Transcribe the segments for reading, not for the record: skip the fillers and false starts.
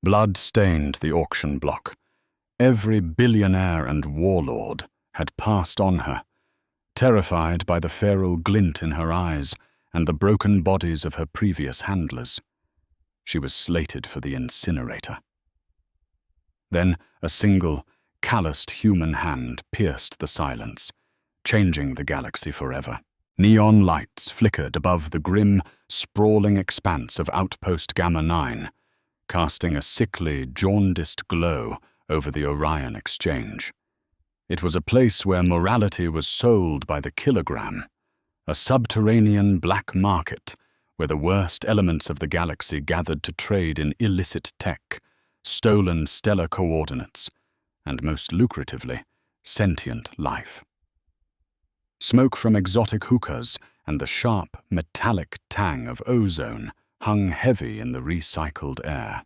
Blood stained the auction block. Every billionaire and warlord had passed on her, terrified by the feral glint in her eyes and the broken bodies of her previous handlers. She was slated for the incinerator. Then a single, calloused human hand pierced the silence, changing the galaxy forever. Neon lights flickered above the grim, sprawling expanse of Outpost Gamma 9, casting a sickly, jaundiced glow over the Orion Exchange. It was a place where morality was sold by the kilogram, a subterranean black market where the worst elements of the galaxy gathered to trade in illicit tech, stolen stellar coordinates, and most lucratively, sentient life. Smoke from exotic hookahs and the sharp, metallic tang of ozone hung heavy in the recycled air.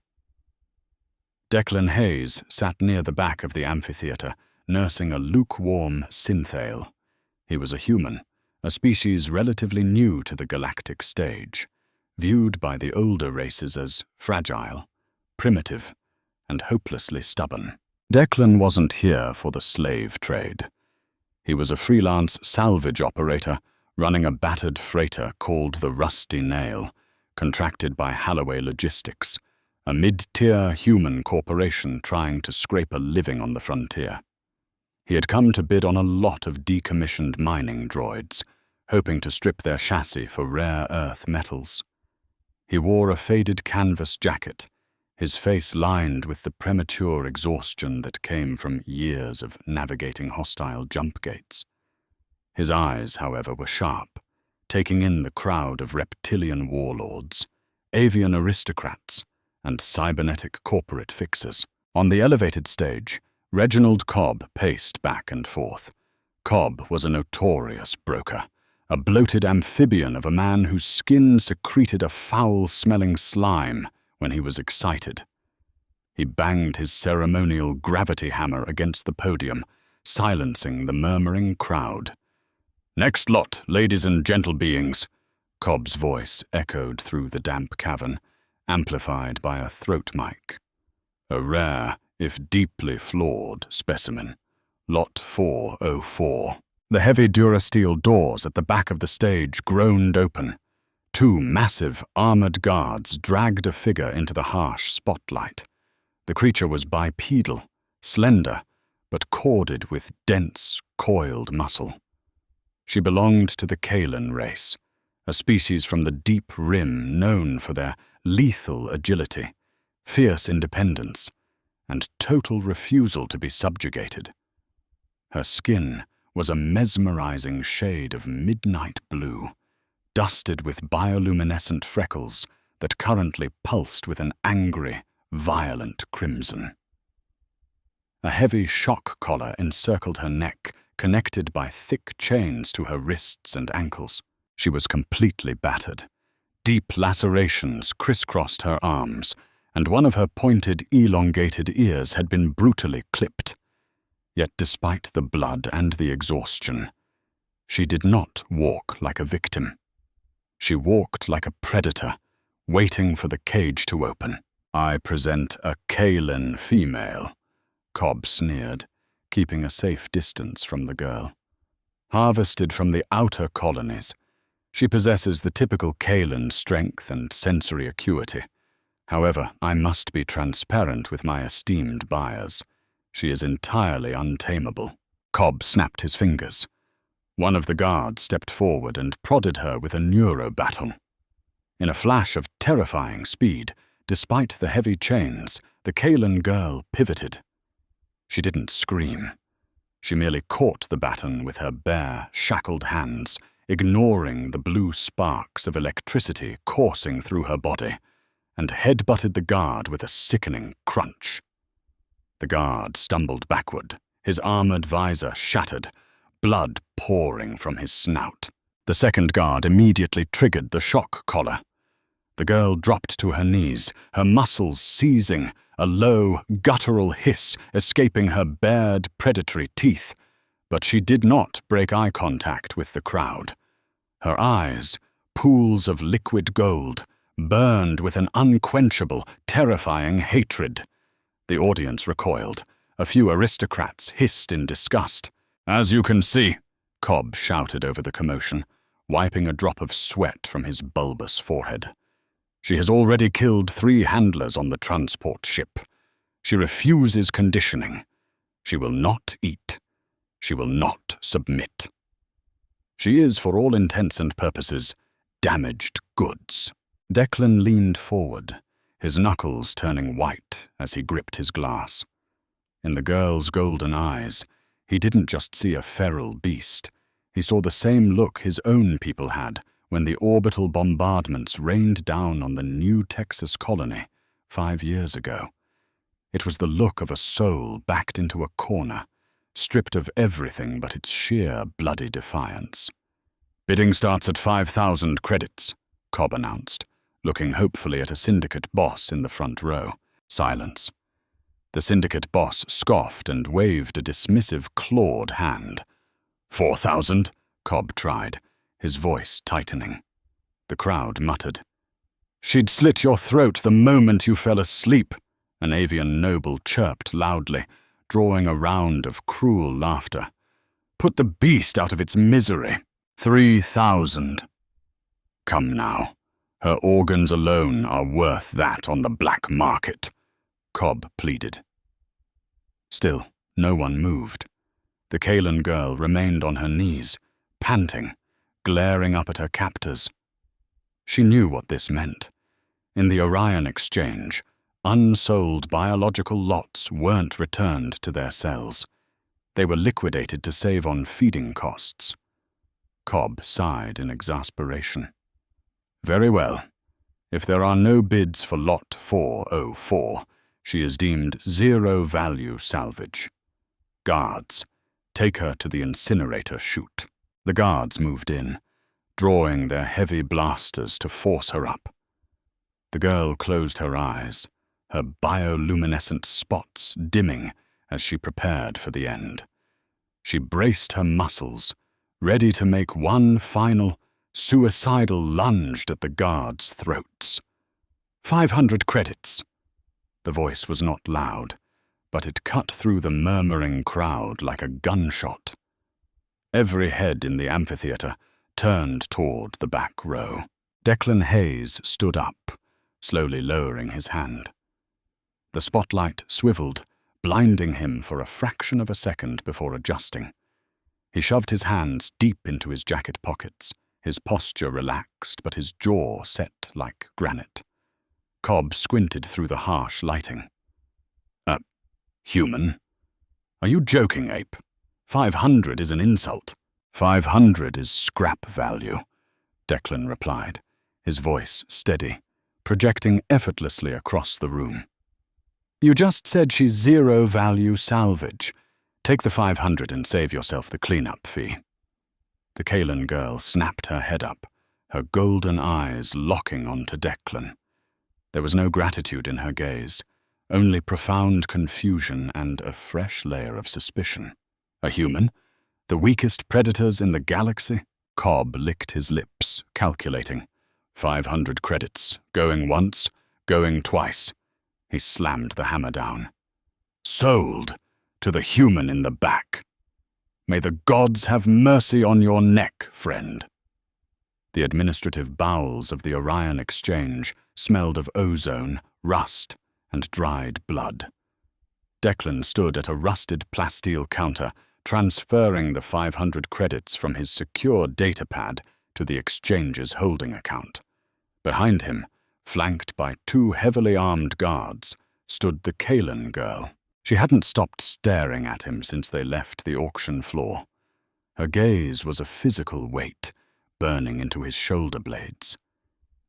Declan Hayes sat near the back of the amphitheater, nursing a lukewarm synthale. He was a human, a species relatively new to the galactic stage, viewed by the older races as fragile, primitive, and hopelessly stubborn. Declan wasn't here for the slave trade. He was a freelance salvage operator running a battered freighter called the Rusty Nail, contracted by Halloway Logistics, a mid-tier human corporation trying to scrape a living on the frontier. He had come to bid on a lot of decommissioned mining droids, hoping to strip their chassis for rare earth metals. He wore a faded canvas jacket, his face lined with the premature exhaustion that came from years of navigating hostile jump gates. His eyes, however, were sharp, taking in the crowd of reptilian warlords, avian aristocrats, and cybernetic corporate fixers. On the elevated stage, Reginald Cobb paced back and forth. Cobb was a notorious broker, a bloated amphibian of a man whose skin secreted a foul-smelling slime when he was excited. He banged his ceremonial gravity hammer against the podium, silencing the murmuring crowd. "Next lot, ladies and gentle beings," Cobb's voice echoed through the damp cavern, amplified by a throat mic. "A rare, if deeply flawed, specimen. Lot 404. The heavy durasteel doors at the back of the stage groaned open. Two massive, armored guards dragged a figure into the harsh spotlight. The creature was bipedal, slender, but corded with dense, coiled muscle. She belonged to the Kalan race, a species from the Deep Rim known for their lethal agility, fierce independence, and total refusal to be subjugated. Her skin was a mesmerizing shade of midnight blue, dusted with bioluminescent freckles that currently pulsed with an angry, violent crimson. A heavy shock collar encircled her neck, connected by thick chains to her wrists and ankles. She was completely battered. Deep lacerations crisscrossed her arms, and one of her pointed, elongated ears had been brutally clipped. Yet despite the blood and the exhaustion, she did not walk like a victim. She walked like a predator, waiting for the cage to open. "I present a Kalan female," Cobb sneered, keeping a safe distance from the girl. Harvested from the outer colonies, she possesses the typical Kalan strength and sensory acuity. However, I must be transparent with my esteemed buyers. She is entirely untamable. Cobb snapped his fingers. One of the guards stepped forward and prodded her with a neurobaton. In a flash of terrifying speed, despite the heavy chains, the Kalan girl pivoted. She didn't scream. She merely caught the baton with her bare, shackled hands, ignoring the blue sparks of electricity coursing through her body, and headbutted the guard with a sickening crunch. The guard stumbled backward, his armored visor shattered, blood pouring from his snout. The second guard immediately triggered the shock collar. The girl dropped to her knees, her muscles seizing, a low, guttural hiss escaping her bared, predatory teeth. But she did not break eye contact with the crowd. Her eyes, pools of liquid gold, burned with an unquenchable, terrifying hatred. The audience recoiled. A few aristocrats hissed in disgust. "As you can see," Cobb shouted over the commotion, wiping a drop of sweat from his bulbous forehead. "She has already killed 3 handlers on the transport ship. She refuses conditioning. She will not eat. She will not submit. She is, for all intents and purposes, damaged goods." Declan leaned forward, his knuckles turning white as he gripped his glass. In the girl's golden eyes, he didn't just see a feral beast. He saw the same look his own people had when the orbital bombardments rained down on the New Texas colony 5 years ago. It was the look of a soul backed into a corner, stripped of everything but its sheer bloody defiance. "Bidding starts at 5,000 credits, Cobb announced, looking hopefully at a syndicate boss in the front row. Silence. The syndicate boss scoffed and waved a dismissive, clawed hand. 4,000, Cobb tried, his voice tightening. The crowd muttered. "She'd slit your throat the moment you fell asleep," an avian noble chirped loudly, drawing a round of cruel laughter. "Put the beast out of its misery. 3,000. Come now. Her organs alone are worth that on the black market," Cobb pleaded. Still, no one moved. The Kaelan girl remained on her knees, panting, glaring up at her captors. She knew what this meant. In the Orion exchange, unsold biological lots weren't returned to their cells. They were liquidated to save on feeding costs. Cobb sighed in exasperation. "Very well. If there are no bids for Lot 404, she is deemed zero-value salvage. Guards, take her to the incinerator chute." The guards moved in, drawing their heavy blasters to force her up. The girl closed her eyes, her bioluminescent spots dimming as she prepared for the end. She braced her muscles, ready to make one final, suicidal lunge at the guards' throats. 500 credits. The voice was not loud, but it cut through the murmuring crowd like a gunshot. Every head in the amphitheater turned toward the back row. Declan Hayes stood up, slowly lowering his hand. The spotlight swiveled, blinding him for a fraction of a second before adjusting. He shoved his hands deep into his jacket pockets, his posture relaxed but his jaw set like granite. Cobb squinted through the harsh lighting. Human? Are you joking, ape? 500 is an insult. 500 is scrap value, Declan replied, his voice steady, projecting effortlessly across the room. You just said she's zero-value salvage. Take the 500 and save yourself the cleanup fee. The Kaelan girl snapped her head up, her golden eyes locking onto Declan. There was no gratitude in her gaze, only profound confusion and a fresh layer of suspicion. A human? The weakest predators in the galaxy? Cobb licked his lips, calculating. 500 credits, going once, going twice. He slammed the hammer down. Sold to the human in the back. May the gods have mercy on your neck, friend. The administrative bowels of the Orion exchange smelled of ozone, rust, and dried blood. Declan stood at a rusted plasteel counter, transferring the 500 credits from his secure datapad to the exchange's holding account. Behind him, flanked by 2 heavily armed guards, stood the Kaelan girl. She hadn't stopped staring at him since they left the auction floor. Her gaze was a physical weight, burning into his shoulder blades.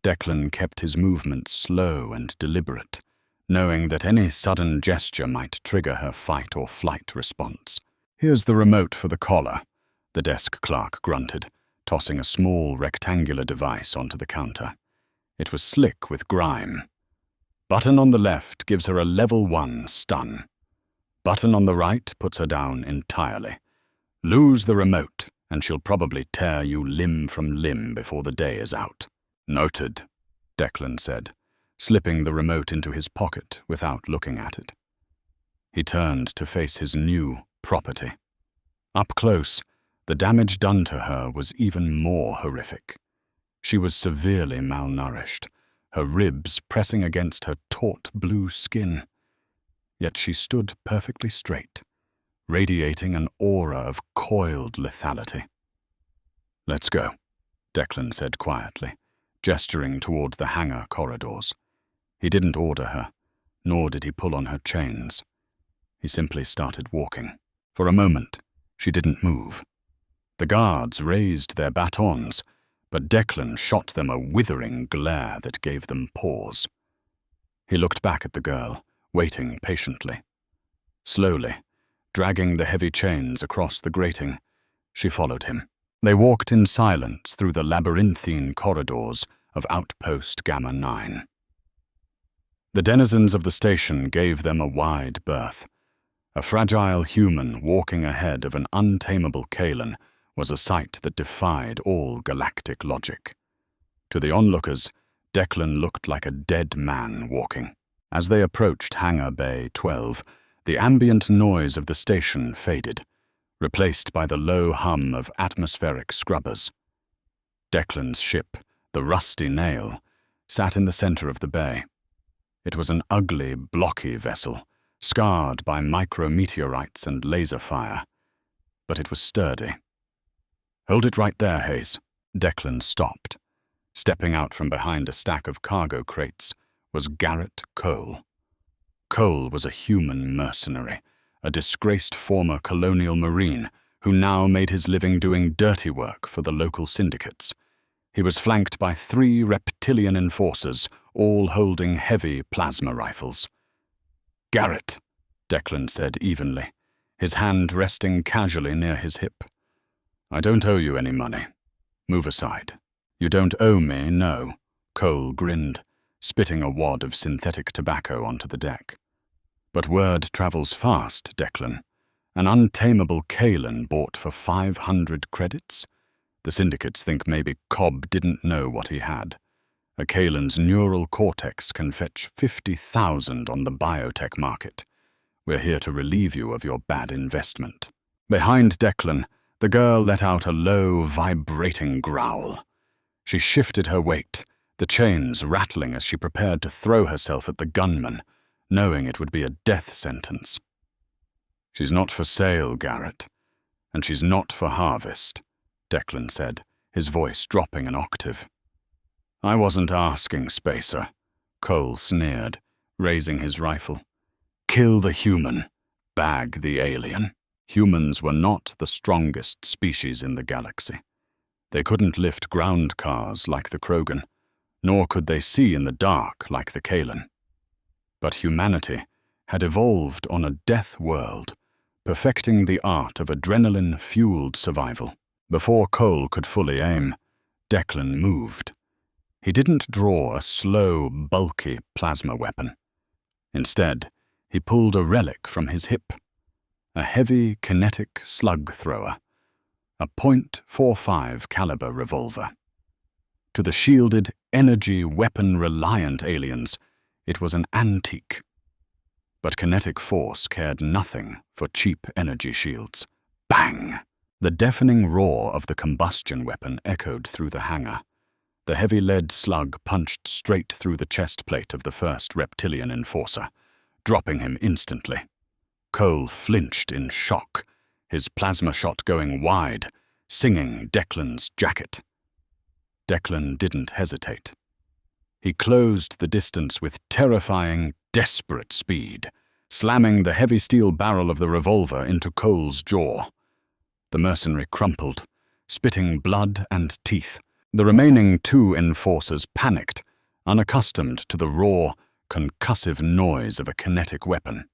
Declan kept his movements slow and deliberate, knowing that any sudden gesture might trigger her fight or flight response. "Here's the remote for the collar," the desk clerk grunted, tossing a small rectangular device onto the counter. It was slick with grime. Button on the left gives her a level 1 stun. Button on the right puts her down entirely. Lose the remote, and she'll probably tear you limb from limb before the day is out. Noted. Declan said, slipping the remote into his pocket without looking at it. He turned to face his new property. Up close, the damage done to her was even more horrific. She was severely malnourished, her ribs pressing against her taut blue skin. Yet she stood perfectly straight, radiating an aura of coiled lethality. "Let's go," Declan said quietly, gesturing toward the hangar corridors. He didn't order her, nor did he pull on her chains. He simply started walking. For a moment, she didn't move. The guards raised their batons, but Declan shot them a withering glare that gave them pause. He looked back at the girl, waiting patiently. Slowly, dragging the heavy chains across the grating, she followed him. They walked in silence through the labyrinthine corridors of Outpost Gamma 9. The denizens of the station gave them a wide berth. A fragile human walking ahead of an untamable Kaelan was a sight that defied all galactic logic. To the onlookers, Declan looked like a dead man walking. As they approached Hangar Bay 12, the ambient noise of the station faded, replaced by the low hum of atmospheric scrubbers. Declan's ship, the Rusty Nail, sat in the center of the bay. It was an ugly, blocky vessel, scarred by micrometeorites and laser fire, but it was sturdy. "Hold it right there, Hayes." Declan stopped. Stepping out from behind a stack of cargo crates was Garrett Cole. Cole was a human mercenary, a disgraced former colonial marine who now made his living doing dirty work for the local syndicates. He was flanked by 3 reptilian enforcers, all holding heavy plasma rifles. "Garrett," Declan said evenly, his hand resting casually near his hip. "I don't owe you any money. Move aside." "You don't owe me, no," Cole grinned, spitting a wad of synthetic tobacco onto the deck. "But word travels fast, Declan. An untamable Kaelan bought for 500 credits? The syndicates think maybe Cobb didn't know what he had. A Kaelan's neural cortex can fetch 50,000 on the biotech market. We're here to relieve you of your bad investment." Behind Declan, the girl let out a low, vibrating growl. She shifted her weight, the chains rattling as she prepared to throw herself at the gunman, knowing it would be a death sentence. "She's not for sale, Garrett, and she's not for harvest," Declan said, his voice dropping an octave. "I wasn't asking, Spacer," Cole sneered, raising his rifle. "Kill the human, bag the alien." Humans were not the strongest species in the galaxy. They couldn't lift ground cars like the Krogan, nor could they see in the dark like the Kaelan. But humanity had evolved on a death world, perfecting the art of adrenaline-fueled survival. Before Cole could fully aim, Declan moved. He didn't draw a slow, bulky plasma weapon. Instead, he pulled a relic from his hip, a heavy kinetic slug thrower, a .45 caliber revolver. To the shielded, energy weapon-reliant aliens, it was an antique. But kinetic force cared nothing for cheap energy shields. Bang! The deafening roar of the combustion weapon echoed through the hangar. The heavy lead slug punched straight through the chest plate of the first reptilian enforcer, dropping him instantly. Cole flinched in shock, his plasma shot going wide, singing Declan's jacket. Declan didn't hesitate. He closed the distance with terrifying, desperate speed, slamming the heavy steel barrel of the revolver into Cole's jaw. The mercenary crumpled, spitting blood and teeth. The remaining 2 enforcers panicked, unaccustomed to the raw, concussive noise of a kinetic weapon.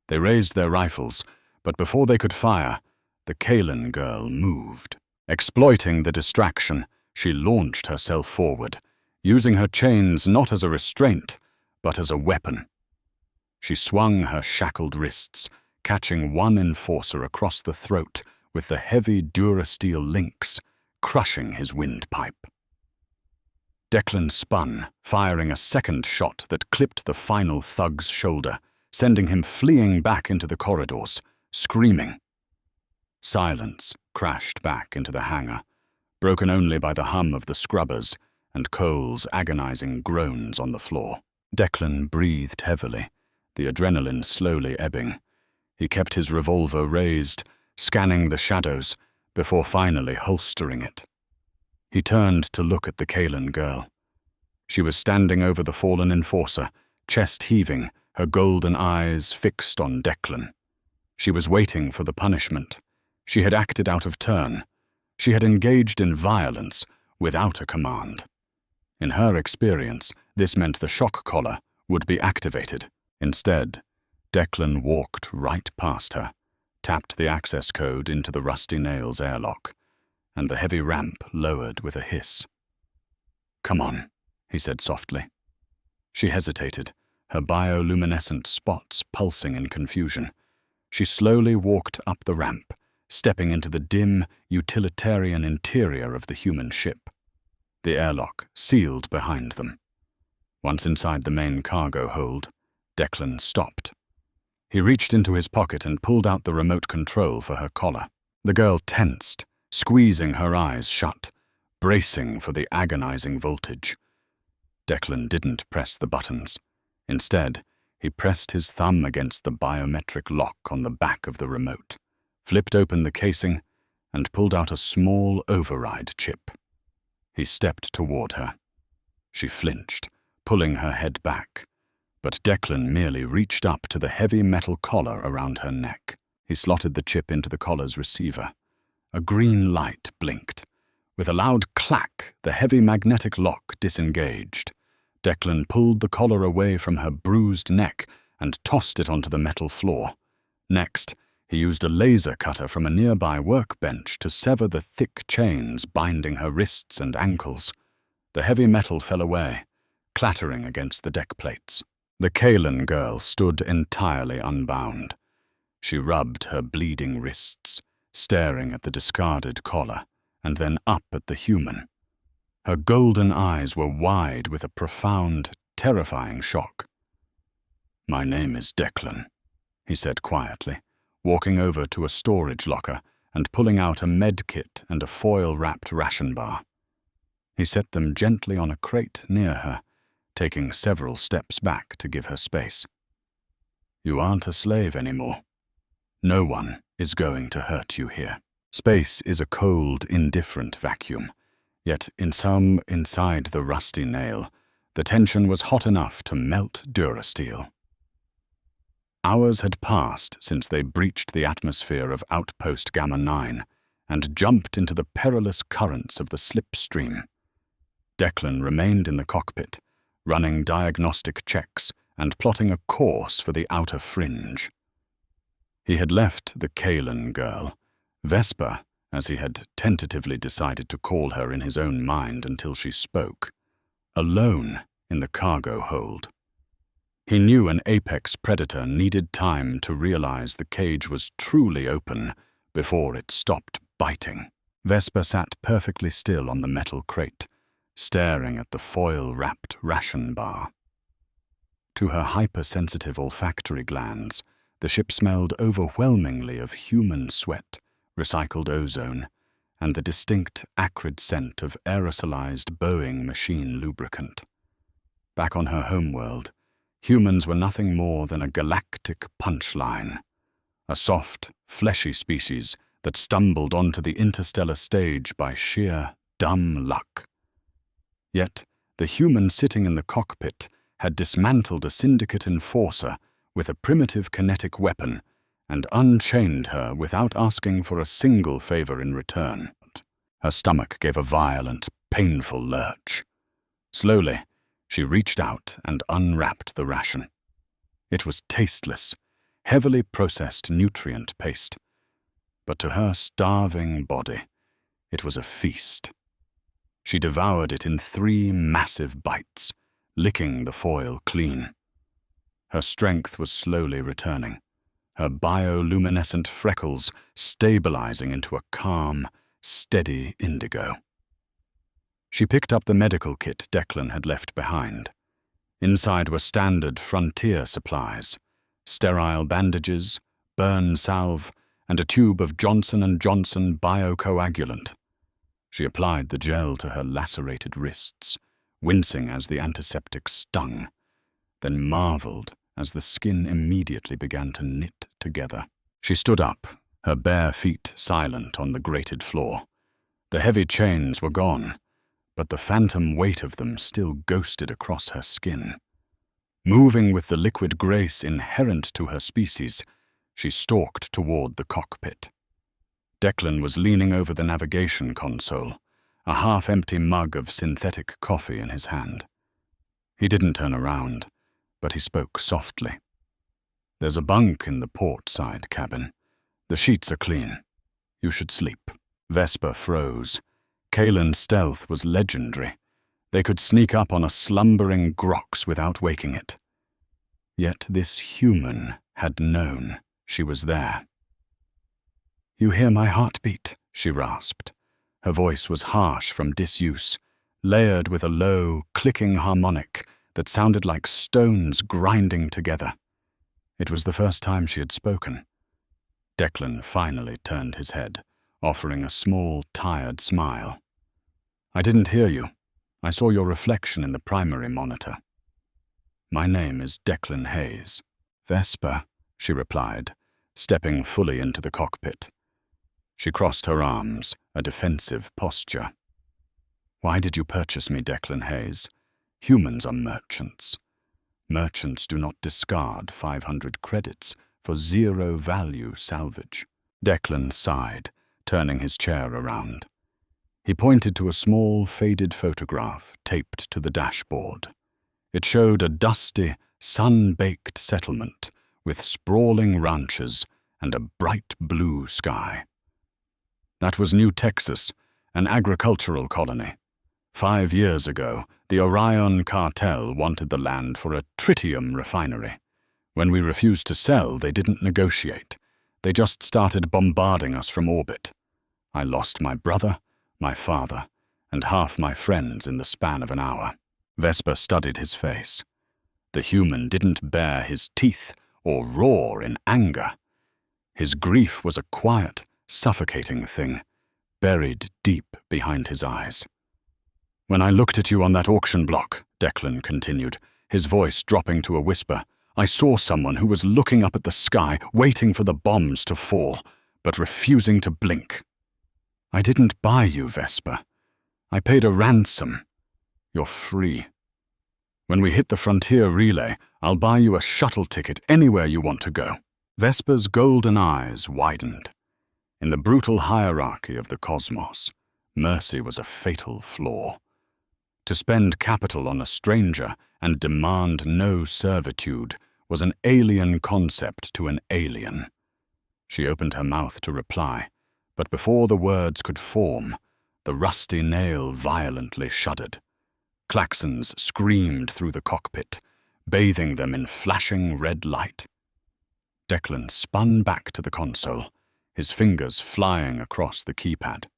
They raised their rifles, but before they could fire, the Kaelan girl moved. Exploiting the distraction, she launched herself forward, using her chains not as a restraint, but as a weapon. She swung her shackled wrists, catching one enforcer across the throat with the heavy Durasteel links, crushing his windpipe. Declan spun, firing a second shot that clipped the final thug's shoulder, sending him fleeing back into the corridors, screaming. Silence crashed back into the hangar, broken only by the hum of the scrubbers and Cole's agonizing groans on the floor. Declan breathed heavily, the adrenaline slowly ebbing. He kept his revolver raised, scanning the shadows, before finally holstering it. He turned to look at the Kalen girl. She was standing over the fallen enforcer, chest heaving, her golden eyes fixed on Declan. She was waiting for the punishment. She had acted out of turn. She had engaged in violence without a command. In her experience, this meant the shock collar would be activated. Instead, Declan walked right past her, tapped the access code into the Rusty Nails airlock, and the heavy ramp lowered with a hiss. "Come on," he said softly. She hesitated, her bioluminescent spots pulsing in confusion. She slowly walked up the ramp, stepping into the dim, utilitarian interior of the human ship. The airlock sealed behind them. Once inside the main cargo hold, Declan stopped. He reached into his pocket and pulled out the remote control for her collar. The girl tensed, squeezing her eyes shut, bracing for the agonizing voltage. Declan didn't press the buttons. Instead, he pressed his thumb against the biometric lock on the back of the remote, flipped open the casing, and pulled out a small override chip. He stepped toward her. She flinched, pulling her head back, but Declan merely reached up to the heavy metal collar around her neck. He slotted the chip into the collar's receiver. A green light blinked. With a loud clack, the heavy magnetic lock disengaged. Declan pulled the collar away from her bruised neck and tossed it onto the metal floor. Next, he used a laser cutter from a nearby workbench to sever the thick chains binding her wrists and ankles. The heavy metal fell away, clattering against the deck plates. The Kalen girl stood entirely unbound. She rubbed her bleeding wrists, staring at the discarded collar, and then up at the human. Her golden eyes were wide with a profound, terrifying shock. "My name is Declan," he said quietly, walking over to a storage locker and pulling out a med kit and a foil-wrapped ration bar. He set them gently on a crate near her, taking several steps back to give her space. "You aren't a slave anymore. No one is going to hurt you here." Space is a cold, indifferent vacuum, yet inside the Rusty Nail, the tension was hot enough to melt Durasteel. Hours had passed since they breached the atmosphere of Outpost Gamma 9 and jumped into the perilous currents of the slipstream. Declan remained in the cockpit, running diagnostic checks and plotting a course for the outer fringe. He had left the Kalen girl, Vesper, as he had tentatively decided to call her in his own mind until she spoke, alone in the cargo hold. He knew an apex predator needed time to realize the cage was truly open before it stopped biting. Vesper sat perfectly still on the metal crate, staring at the foil-wrapped ration bar. To her hypersensitive olfactory glands, the ship smelled overwhelmingly of human sweat, recycled ozone, and the distinct acrid scent of aerosolized Boeing machine lubricant. Back on her homeworld, humans were nothing more than a galactic punchline, a soft, fleshy species that stumbled onto the interstellar stage by sheer, dumb luck. Yet, the human sitting in the cockpit had dismantled a syndicate enforcer with a primitive kinetic weapon and unchained her without asking for a single favor in return. Her stomach gave a violent, painful lurch. Slowly, she reached out and unwrapped the ration. It was tasteless, heavily processed nutrient paste, but to her starving body, it was a feast. She devoured it in 3 massive bites, licking the foil clean. Her strength was slowly returning, her bioluminescent freckles stabilizing into a calm, steady indigo. She picked up the medical kit Declan had left behind. Inside were standard frontier supplies, sterile bandages, burn salve, and a tube of Johnson & Johnson biocoagulant. She applied the gel to her lacerated wrists, wincing as the antiseptic stung, then marveled as the skin immediately began to knit together. She stood up, her bare feet silent on the grated floor. The heavy chains were gone, but the phantom weight of them still ghosted across her skin. Moving with the liquid grace inherent to her species, she stalked toward the cockpit. Declan was leaning over the navigation console, a half-empty mug of synthetic coffee in his hand. He didn't turn around, but he spoke softly. "There's a bunk in the port side cabin. The sheets are clean. You should sleep." Vesper froze. Kalen's stealth was legendary. They could sneak up on a slumbering Grox without waking it. Yet this human had known she was there. "You hear my heartbeat," she rasped. Her voice was harsh from disuse, layered with a low, clicking harmonic that sounded like stones grinding together. It was the first time she had spoken. Declan finally turned his head, offering a small, tired smile. "I didn't hear you. I saw your reflection in the primary monitor." "My name is Declan Hayes." "Vesper," she replied, stepping fully into the cockpit. She crossed her arms, a defensive posture. "Why did you purchase me, Declan Hayes? Humans are merchants. Merchants do not discard 500 credits for zero-value salvage." Declan sighed, turning his chair around. He pointed to a small, faded photograph taped to the dashboard. It showed a dusty, sun-baked settlement with sprawling ranches and a bright blue sky. That was New Texas, an agricultural colony. 5 years ago, the Orion cartel wanted the land for a tritium refinery. When we refused to sell, they didn't negotiate. They just started bombarding us from orbit. I lost my brother, my father, and half my friends in the span of an hour. Vesper studied his face. The human didn't bare his teeth or roar in anger. His grief was a quiet, suffocating thing, buried deep behind his eyes. "When I looked at you on that auction block," Declan continued, his voice dropping to a whisper, "I saw someone who was looking up at the sky, waiting for the bombs to fall, but refusing to blink. I didn't buy you, Vesper. I paid a ransom. You're free. When we hit the frontier relay, I'll buy you a shuttle ticket anywhere you want to go." Vesper's golden eyes widened. In the brutal hierarchy of the cosmos, mercy was a fatal flaw. To spend capital on a stranger and demand no servitude was an alien concept to an alien. She opened her mouth to reply, but before the words could form, the rusty nail violently shuddered. Klaxons screamed through the cockpit, bathing them in flashing red light. Declan spun back to the console, his fingers flying across the keypad.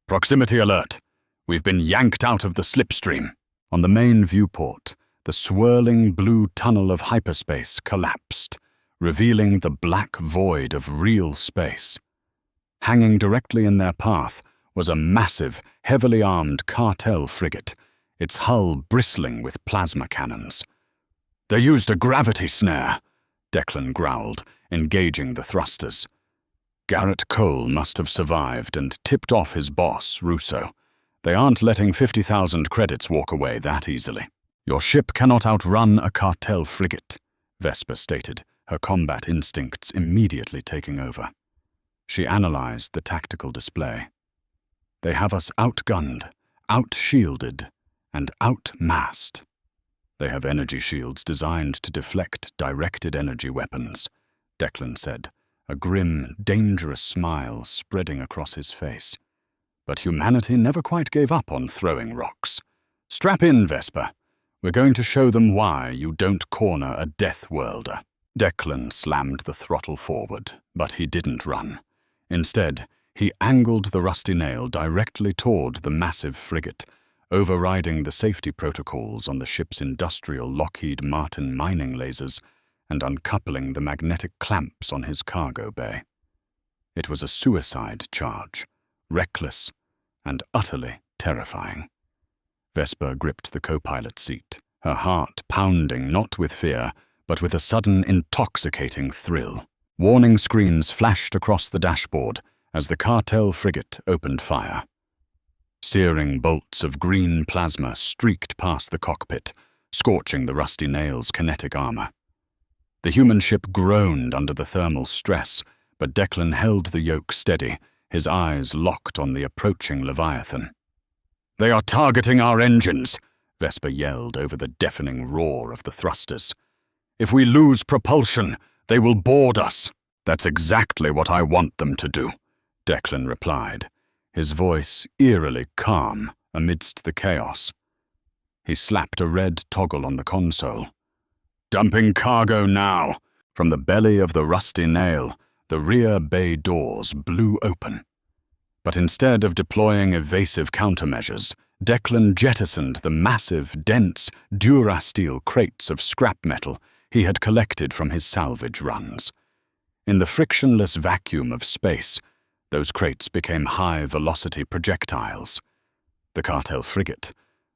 "Proximity alert! We've been yanked out of the slipstream." On the main viewport, the swirling blue tunnel of hyperspace collapsed, revealing the black void of real space. Hanging directly in their path was a massive, heavily armed cartel frigate, its hull bristling with plasma cannons. "They used a gravity snare," Declan growled, engaging the thrusters. Garrett Cole must have survived and tipped off his boss, Russo. They aren't letting 50,000 credits walk away that easily. "Your ship cannot outrun a cartel frigate," Vesper stated, her combat instincts immediately taking over. She analyzed the tactical display. "They have us outgunned, outshielded, and outmassed. They have energy shields designed to deflect directed energy weapons," Declan said, a grim, dangerous smile spreading across his face. "But humanity never quite gave up on throwing rocks. Strap in, Vesper. We're going to show them why you don't corner a Death Worlder." Declan slammed the throttle forward, but he didn't run. Instead, he angled the rusty nail directly toward the massive frigate, overriding the safety protocols on the ship's industrial Lockheed Martin mining lasers and uncoupling the magnetic clamps on his cargo bay. It was a suicide charge, reckless and utterly terrifying. Vesper gripped the co-pilot seat, her heart pounding not with fear, but with a sudden intoxicating thrill. Warning screens flashed across the dashboard as the cartel frigate opened fire. Searing bolts of green plasma streaked past the cockpit, scorching the Rusty Nail's kinetic armor. The human ship groaned under the thermal stress, but Declan held the yoke steady, his eyes locked on the approaching Leviathan. "They are targeting our engines," Vesper yelled over the deafening roar of the thrusters. "If we lose propulsion, they will board us." "That's exactly what I want them to do," Declan replied, his voice eerily calm amidst the chaos. He slapped a red toggle on the console. "Dumping cargo now!" From the belly of the Rusty Nail, the rear bay doors blew open. But instead of deploying evasive countermeasures, Declan jettisoned the massive, dense, Durasteel crates of scrap metal he had collected from his salvage runs. In the frictionless vacuum of space, those crates became high-velocity projectiles. The cartel frigate,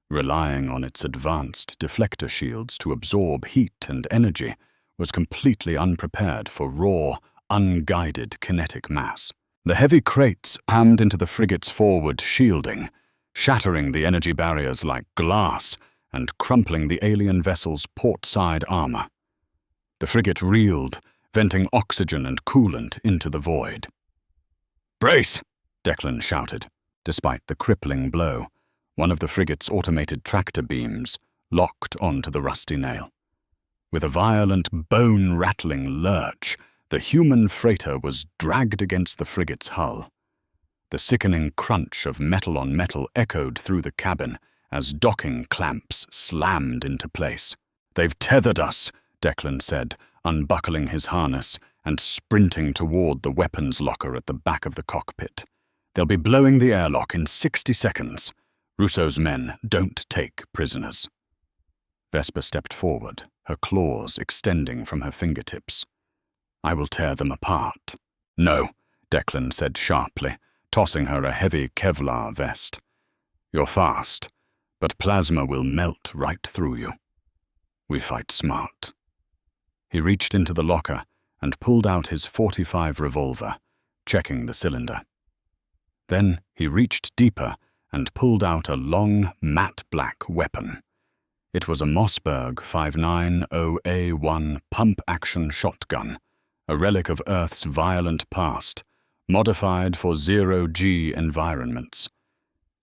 relying on its advanced deflector shields to absorb heat and energy, was completely unprepared for raw, unguided kinetic mass. The heavy crates hammed into the frigate's forward shielding, shattering the energy barriers like glass and crumpling the alien vessel's port-side armor. The frigate reeled, venting oxygen and coolant into the void. "Brace!" Declan shouted. Despite the crippling blow, one of the frigate's automated tractor beams locked onto the Rusty Nail. With a violent, bone-rattling lurch, the human freighter was dragged against the frigate's hull. The sickening crunch of metal on metal echoed through the cabin as docking clamps slammed into place. "They've tethered us," Declan said, unbuckling his harness and sprinting toward the weapons locker at the back of the cockpit. "They'll be blowing the airlock in 60 seconds. Russo's men don't take prisoners." Vesper stepped forward, her claws extending from her fingertips. "I will tear them apart." "No," Declan said sharply, tossing her a heavy Kevlar vest. "You're fast, but plasma will melt right through you. We fight smart." He reached into the locker and pulled out his .45 revolver, checking the cylinder. Then he reached deeper and pulled out a long, matte black weapon. It was a Mossberg 590A1 pump-action shotgun, a relic of Earth's violent past, modified for zero-G environments.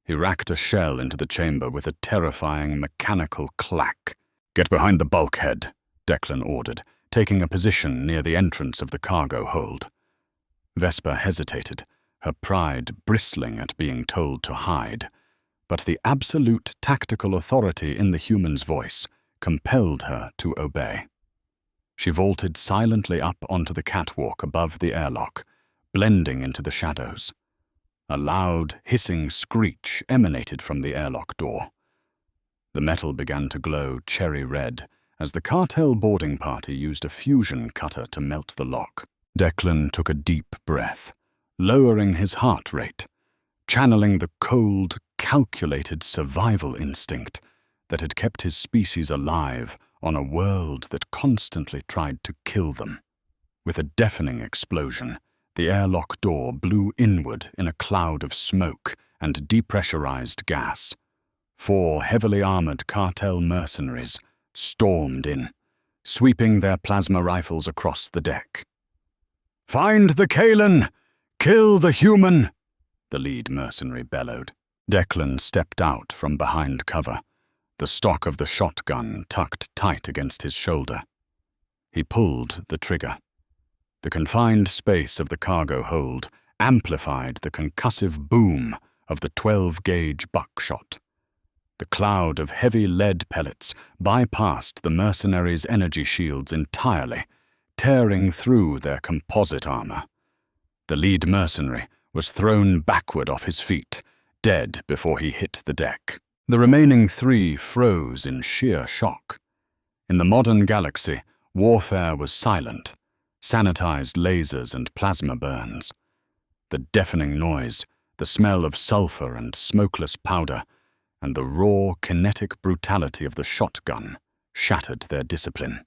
He racked a shell into the chamber with a terrifying mechanical clack. "Get behind the bulkhead," Declan ordered, taking a position near the entrance of the cargo hold. Vesper hesitated, her pride bristling at being told to hide, but the absolute tactical authority in the human's voice compelled her to obey. She vaulted silently up onto the catwalk above the airlock, blending into the shadows. A loud, hissing screech emanated from the airlock door. The metal began to glow cherry red as the cartel boarding party used a fusion cutter to melt the lock. Declan took a deep breath, lowering his heart rate, channeling the cold, calculated survival instinct that had kept his species alive on a world that constantly tried to kill them. With a deafening explosion, the airlock door blew inward in a cloud of smoke and depressurized gas. 4 heavily armored cartel mercenaries stormed in, sweeping their plasma rifles across the deck. "Find the Kalen! Kill the human!" the lead mercenary bellowed. Declan stepped out from behind cover, the stock of the shotgun tucked tight against his shoulder. He pulled the trigger. The confined space of the cargo hold amplified the concussive boom of the 12-gauge buckshot. The cloud of heavy lead pellets bypassed the mercenaries' energy shields entirely, tearing through their composite armor. The lead mercenary was thrown backward off his feet, dead before he hit the deck. The remaining three froze in sheer shock. In the modern galaxy, warfare was silent, sanitized lasers and plasma burns. The deafening noise, the smell of sulfur and smokeless powder, and the raw, kinetic brutality of the shotgun shattered their discipline.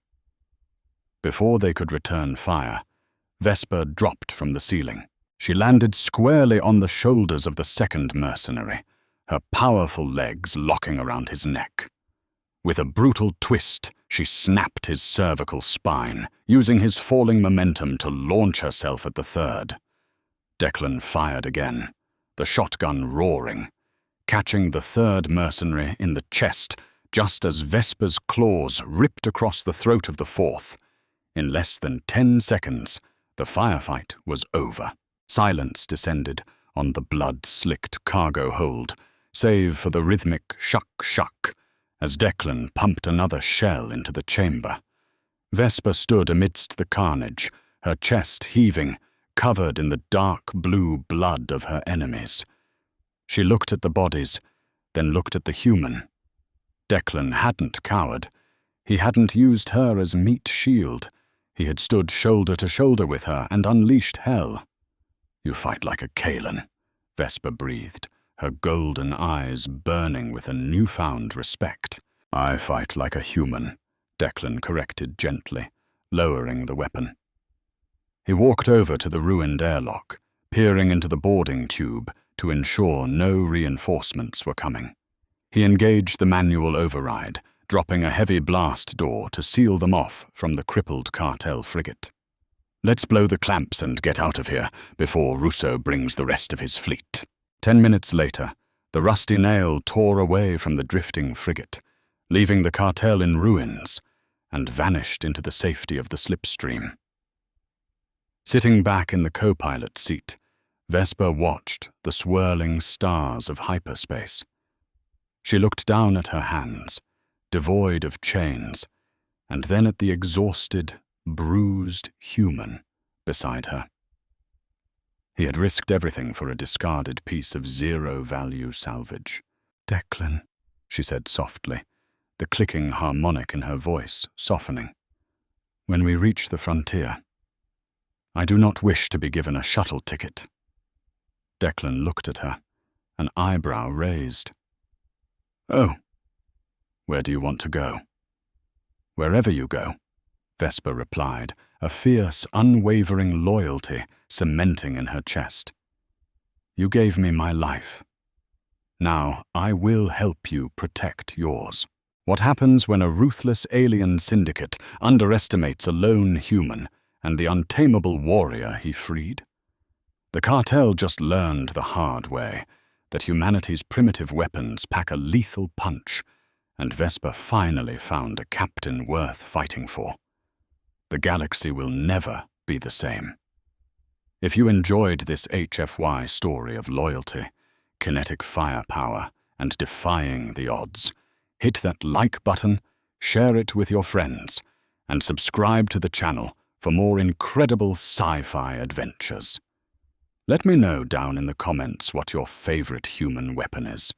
Before they could return fire, Vesper dropped from the ceiling. She landed squarely on the shoulders of the second mercenary, her powerful legs locking around his neck. With a brutal twist, she snapped his cervical spine, using his falling momentum to launch herself at the third. Declan fired again, the shotgun roaring, catching the third mercenary in the chest just as Vesper's claws ripped across the throat of the fourth. In less than 10 seconds, the firefight was over. Silence descended on the blood-slicked cargo hold, save for the rhythmic shuck-shuck as Declan pumped another shell into the chamber. Vesper stood amidst the carnage, her chest heaving, covered in the dark blue blood of her enemies. She looked at the bodies, then looked at the human. Declan hadn't cowered. He hadn't used her as meat shield. He had stood shoulder to shoulder with her and unleashed hell. "You fight like a Kaelan," Vesper breathed, her golden eyes burning with a newfound respect. "I fight like a human," Declan corrected gently, lowering the weapon. He walked over to the ruined airlock, peering into the boarding tube to ensure no reinforcements were coming. He engaged the manual override, dropping a heavy blast door to seal them off from the crippled cartel frigate. "Let's blow the clamps and get out of here before Russo brings the rest of his fleet." 10 minutes later, the rusty nail tore away from the drifting frigate, leaving the cartel in ruins, and vanished into the safety of the slipstream. Sitting back in the co-pilot seat, Vesper watched the swirling stars of hyperspace. She looked down at her hands, devoid of chains, and then at the exhausted, bruised human beside her. He had risked everything for a discarded piece of zero-value salvage. "Declan," she said softly, the clicking harmonic in her voice softening. "When we reach the frontier, I do not wish to be given a shuttle ticket." Declan looked at her, an eyebrow raised. "Oh, where do you want to go?" "Wherever you go," Vesper replied, a fierce, unwavering loyalty cementing in her chest. "You gave me my life. Now I will help you protect yours." What happens when a ruthless alien syndicate underestimates a lone human and the untamable warrior he freed? The cartel just learned the hard way that humanity's primitive weapons pack a lethal punch, and Vesper finally found a captain worth fighting for. The galaxy will never be the same. If you enjoyed this HFY story of loyalty, kinetic firepower, and defying the odds, hit that like button, share it with your friends, and subscribe to the channel for more incredible sci-fi adventures. Let me know down in the comments what your favorite human weapon is.